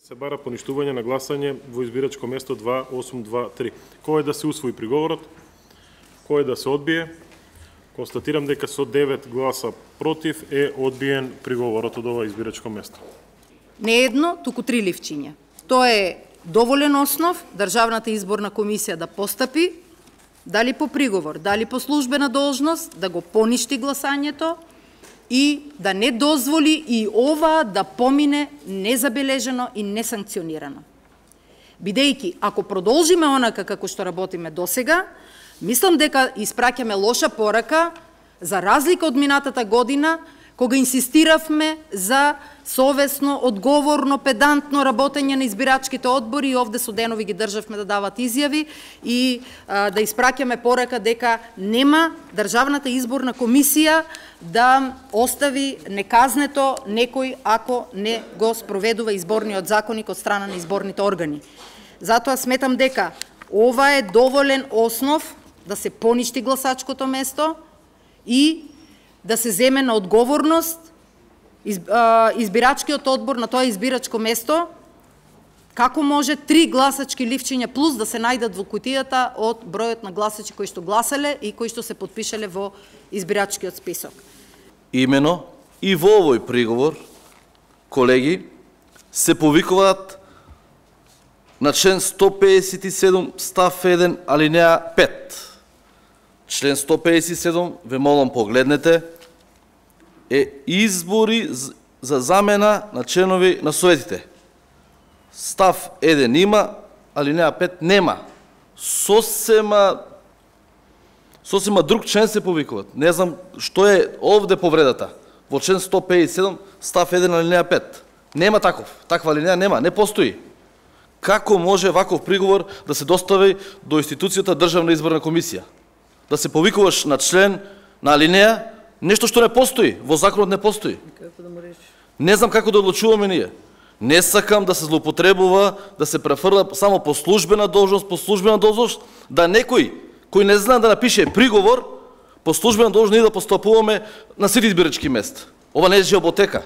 Се бара поништување на гласање во избирачко место 2823. Кој е да се усвои приговорот? Кој е да се одбие? Констатирам дека со 9 гласа против е одбиен приговорот од ова избирачко место. Не едно, туку 3 ливчиња. Тоа е доволен основ Државната изборна комисија да постапи, дали по приговор, дали по службена должност, да го поништи гласањето и да не дозволи и ова да помине незабележено и несанкционирано. Бидејќи, ако продолжиме онака како што работиме досега, мислам дека испраќаме лоша порака, за разлика од минатата година, кога инсистиравме за совесно, одговорно, педантно работење на избирачките одбори и овде со денови ги државме да дават изјави и да испраќаме порака дека нема Државната изборна комисија да остави неказнето некој ако не го спроведува изборниот законник од страна на изборните органи. Затоа сметам дека ова е доволен основ да се поништи гласачкото место и да се земе на одговорност избирачкиот одбор на тоа избирачко место, како може 3 гласачки ливчиња плюс да се најдат во кутијата од бројот на гласачи кои што гласале и кои што се потпишале во избирачкиот список. Имено и во овој приговор, колеги, се повикуваат на член 157 став 1 алинеа 5. Член 157, ве молам погледнете, е избори за замена на членови на советите. Став 1 има, алинеа 5 нема. Сосема друг член се повикуваат. Не знам што е овде повредата. Во член 157, став 1, алинеа 5. Нема таква алинеа нема, не постои. Како може ваков приговор да се достави до институцијата Државна изборна комисија? Да се повикуваш на член, на алинеа, нешто што не постои, во законот не постои. Не знам како да одлучуваме ние. Не сакам да се злоупотребува, да се префрла само по службена должност, да некој кој не знае да напише приговор, по службена должност ние да постапуваме на сите избирачки места. Ова не е жеоботека.